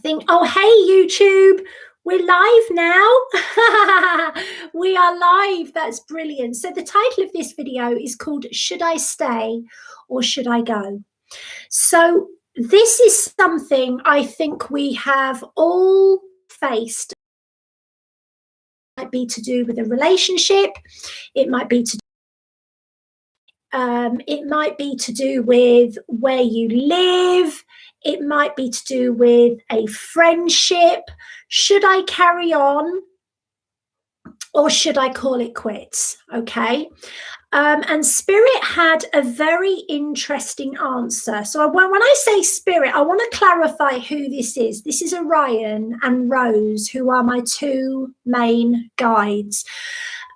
think, oh, hey, YouTube, we're live now. We are live. That's brilliant. So the title of this video is called Should I Stay or Should I Go? So this is something I think we have all faced. It might be to do with a relationship. It might be to do with where you live. It might be to do with a friendship. Should I carry on or should I call it quits? Okay. And Spirit had a very interesting answer. So when I say Spirit, I want to clarify who this is. This is Orion and Rose, who are my two main guides.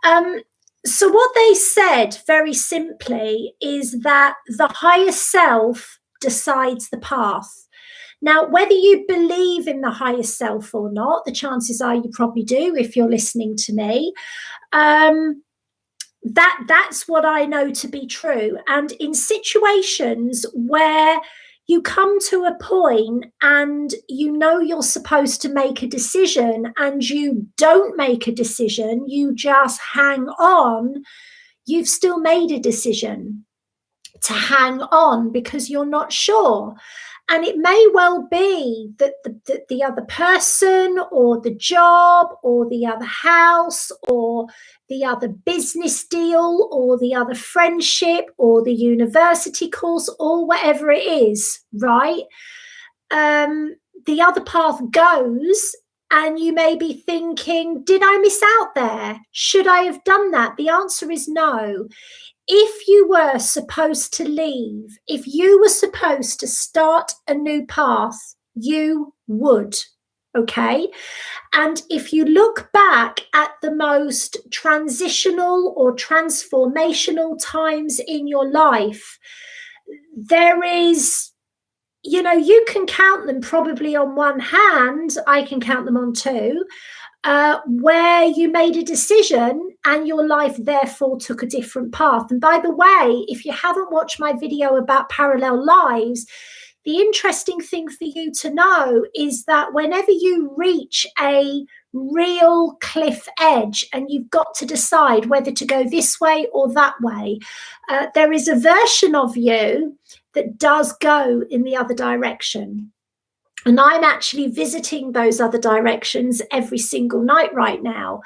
So what they said very simply is that the higher self decides the path. Now, whether you believe in the higher self or not, the chances are you probably do if you're listening to me. That's what I know to be true. And in situations where you come to a point and you know you're supposed to make a decision and you don't make a decision, you just hang on, you've still made a decision to hang on because you're not sure. And it may well be that the other person or the job or the other house or the other business deal or the other friendship or the university course or whatever it is, right? The other path goes and you may be thinking, did I miss out there? Should I have done that? The answer is no. If you were supposed to leave, if you were supposed to start a new path, you would, okay? And if you look back at the most transitional or transformational times in your life, there is, you know, you can count them probably on one hand, I can count them on two, where you made a decision and your life therefore took a different path. And by the way, if you haven't watched my video about parallel lives, the interesting thing for you to know is that whenever you reach a real cliff edge and you've got to decide whether to go this way or that way, there is a version of you that does go in the other direction. And I'm actually visiting those other directions every single night right now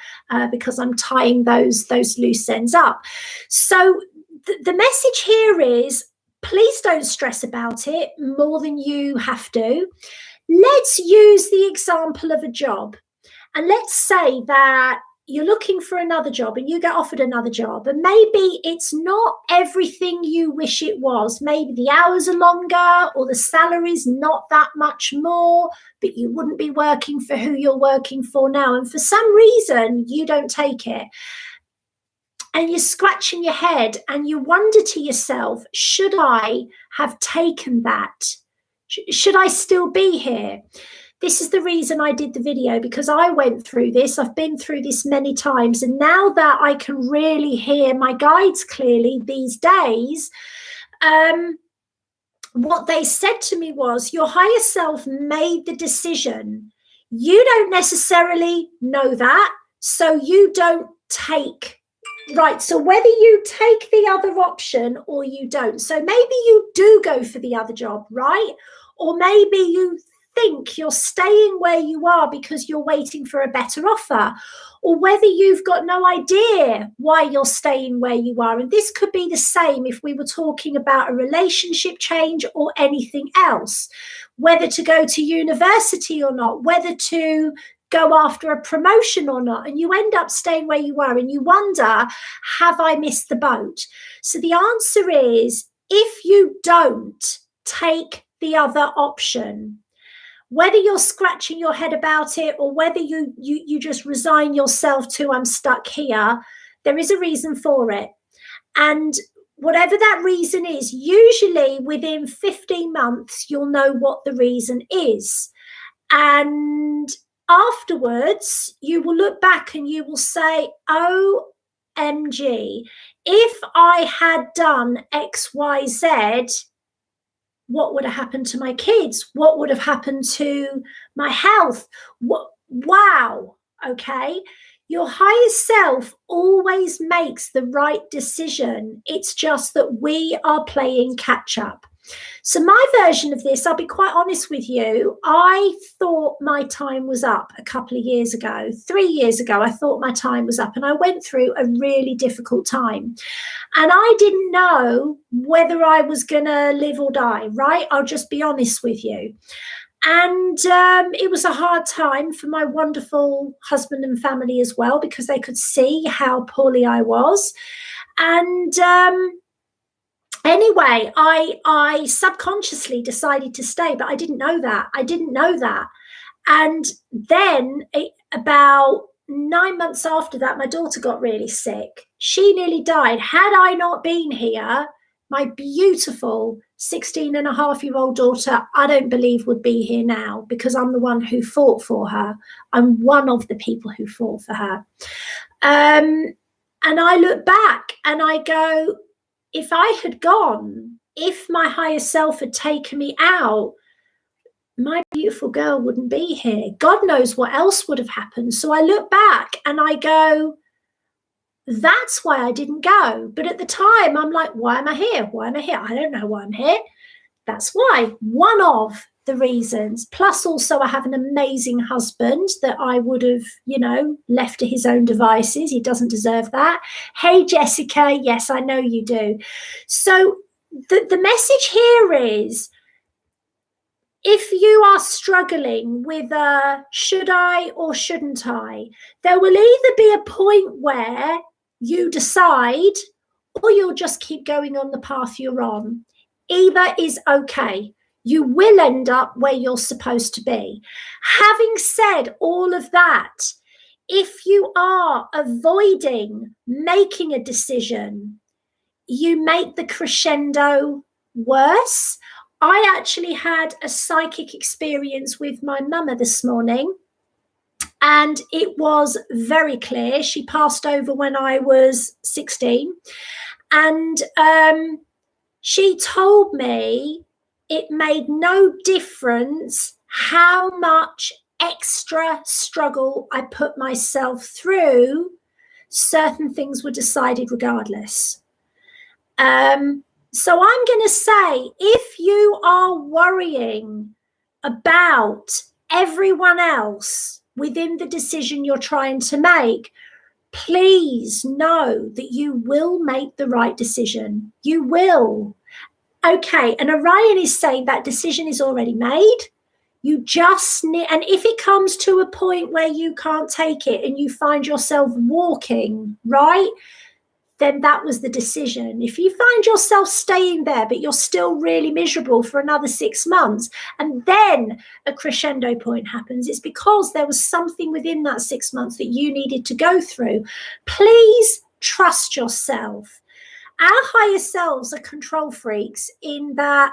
because I'm tying those loose ends up. So the message here is, please don't stress about it more than you have to. Let's use the example of a job. And let's say that you're looking for another job and you get offered another job, and maybe it's not everything you wish it was. Maybe the hours are longer or the salary's not that much more, but you wouldn't be working for who you're working for now. And for some reason, you don't take it. And you're scratching your head and you wonder to yourself, should I have taken that? Should I still be here? This is the reason I did the video, because I went through this. I've been through this many times. And now that I can really hear my guides clearly these days, what they said to me was, your higher self made the decision. You don't necessarily know that, so you don't take. Right, so whether you take the other option or you don't. So maybe you do go for the other job, right? Or maybe you think you're staying where you are because you're waiting for a better offer, or whether you've got no idea why you're staying where you are. And this could be the same if we were talking about a relationship change or anything else, whether to go to university or not, whether to go after a promotion or not, and you end up staying where you are and you wonder, have I missed the boat? So the answer is, if you don't take the other option, whether you're scratching your head about it or whether you just resign yourself to, I'm stuck here, there is a reason for it. And whatever that reason is, usually within 15 months, you'll know what the reason is. And afterwards, you will look back and you will say, OMG, if I had done X, Y, Z, what would have happened to my kids? What would have happened to my health? Wow. Okay. Your higher self always makes the right decision. It's just that we are playing catch up. So my version of this, I'll be quite honest with you, I thought my time was up a couple of years ago. 3 years ago, I thought my time was up, and I went through a really difficult time. And I didn't know whether I was going to live or die, right? I'll just be honest with you. And it was a hard time for my wonderful husband and family as well, because they could see how poorly I was. And anyway, I subconsciously decided to stay, but I didn't know that. And then about 9 months after that, my daughter got really sick. She nearly died. Had I not been here, my beautiful 16-and-a-half-year-old daughter, I don't believe would be here now, because I'm the one who fought for her. I'm one of the people who fought for her. And I look back and I go, if I had gone, if my higher self had taken me out, my beautiful girl wouldn't be here. God knows what else would have happened. So I look back and I go, that's why I didn't go. But at the time, I'm like, why am I here? Why am I here? I don't know why I'm here. That's why. One of the reasons. Plus, also, I have an amazing husband that I would have, left to his own devices. He doesn't deserve that. Hey, Jessica. Yes, I know you do. So the message here is, if you are struggling with should I or shouldn't I, there will either be a point where you decide, or you'll just keep going on the path you're on. Either is okay. You will end up where you're supposed to be. Having said all of that, if you are avoiding making a decision, you make the crescendo worse. I actually had a psychic experience with my mama this morning, and it was very clear. She passed over when I was 16, and she told me it made no difference how much extra struggle I put myself through. Certain things were decided regardless. So I'm going to say, if you are worrying about everyone else within the decision you're trying to make, please know that you will make the right decision. You will. Okay, and Orion is saying that decision is already made. You just need, and if it comes to a point where you can't take it and you find yourself walking, right, then that was the decision. If you find yourself staying there, but you're still really miserable for another 6 months, and then a crescendo point happens, it's because there was something within that 6 months that you needed to go through. Please trust yourself. Our higher selves are control freaks in that,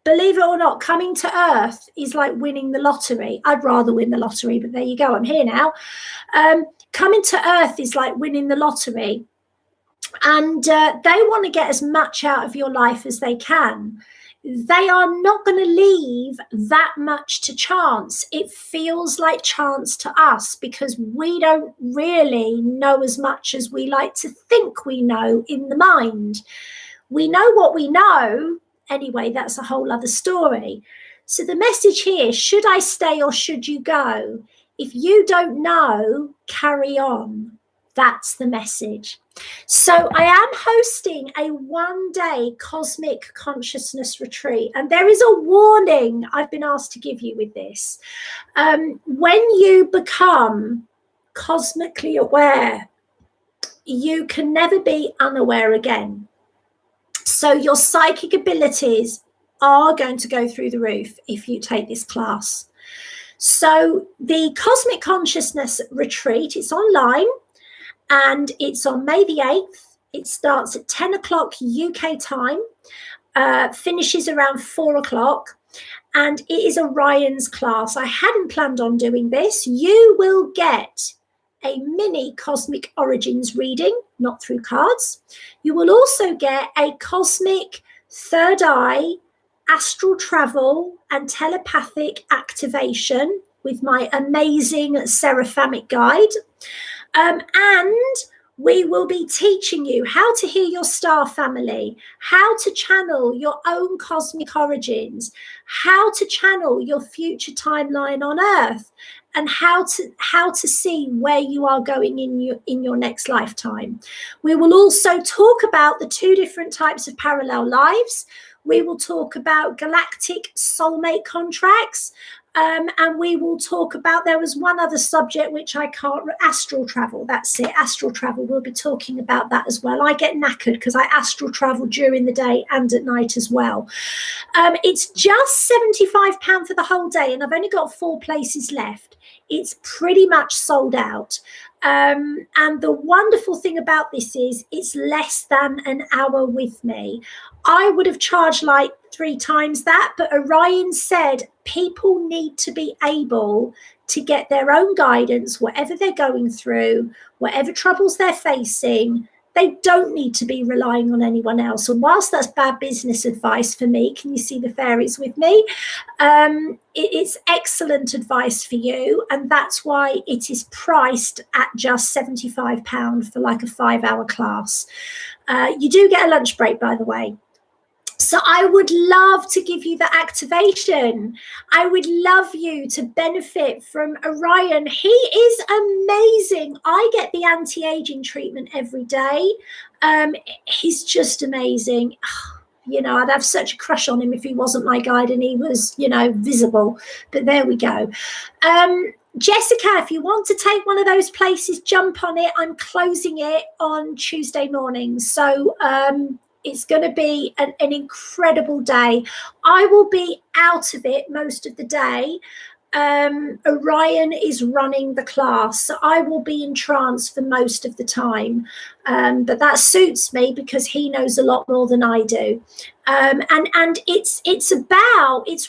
believe it or not, coming to Earth is like winning the lottery. I'd rather win the lottery, but there you go. I'm here now. Coming to Earth is like winning the lottery. And they want to get as much out of your life as they can. They are not going to leave that much to chance. It feels like chance to us because we don't really know as much as we like to think we know in the mind. We know what we know. Anyway, that's a whole other story. So the message here, should I stay or should you go? If you don't know, carry on. That's the message. So I am hosting a 1-day cosmic consciousness retreat. And there is a warning I've been asked to give you with this. When you become cosmically aware, you can never be unaware again. So your psychic abilities are going to go through the roof if you take this class. So the Cosmic Consciousness Retreat, it's online and it's on May the 8th. It starts at 10 o'clock UK time, finishes around 4 o'clock, and it is Orion's class. I hadn't planned on doing this. You will get a mini Cosmic Origins reading, not through cards. You will also get a Cosmic Third Eye astral travel and telepathic activation with my amazing Seraphamic guide. And we will be teaching you how to hear your star family, how to channel your own cosmic origins, how to channel your future timeline on Earth, and how to see where you are going in your next lifetime. We will also talk about the 2 different types of parallel lives. We will talk about galactic soulmate contracts. And we will talk about, there was one other subject which I can't, astral travel. That's it, astral travel. We'll be talking about that as well. I get knackered because I astral travel during the day and at night as well. It's just £75 for the whole day, and I've only got 4 places left. It's pretty much sold out. And the wonderful thing about this is it's less than an hour with me. I would have charged like 3 times that, but Orion said people need to be able to get their own guidance, whatever they're going through, whatever troubles they're facing. They don't need to be relying on anyone else. And whilst that's bad business advice for me, can you see the fairies with me? It's excellent advice for you. And that's why it is priced at just £75 for like a 5-hour class. You do get a lunch break, by the way. So I would love to give you the activation. I would love you to benefit from Orion. He is amazing. I get the anti-aging treatment every day. He's just amazing. You know, I'd have such a crush on him if he wasn't my guide and he was, you know, visible. But there we go. Jessica, if you want to take one of those places, jump on it. I'm closing it on Tuesday morning. So, it's going to be an incredible day. I will be out of it most of the day. Orion is running the class, so I will be in trance for most of the time. But that suits me because he knows a lot more than I do. And it's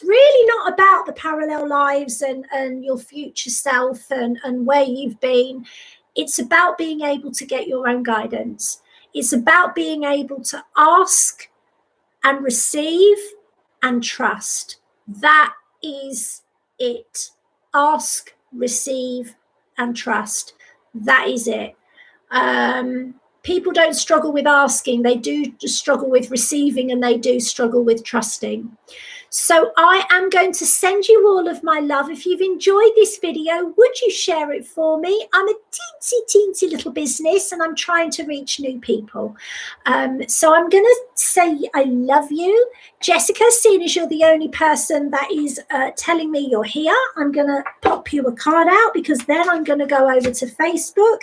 really not about the parallel lives and your future self and where you've been. It's about being able to get your own guidance. It's about being able to ask and receive and trust. That is it. Ask, receive, and trust. That is it. People don't struggle with asking. They do struggle with receiving, and they do struggle with trusting. So I am going to send you all of my love. If you've enjoyed this video, would you share it for me? I'm a teensy little business and I'm trying to reach new people. So I'm going to say I love you. Jessica, seeing as you're the only person that is telling me you're here, I'm going to pop you a card out because then I'm going to go over to Facebook.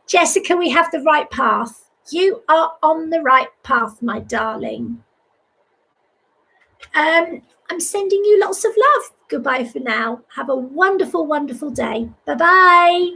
Jessica, we have the right path. You are on the right path, my darling. I'm sending you lots of love. Goodbye for now. Have a wonderful, wonderful day. Bye-bye.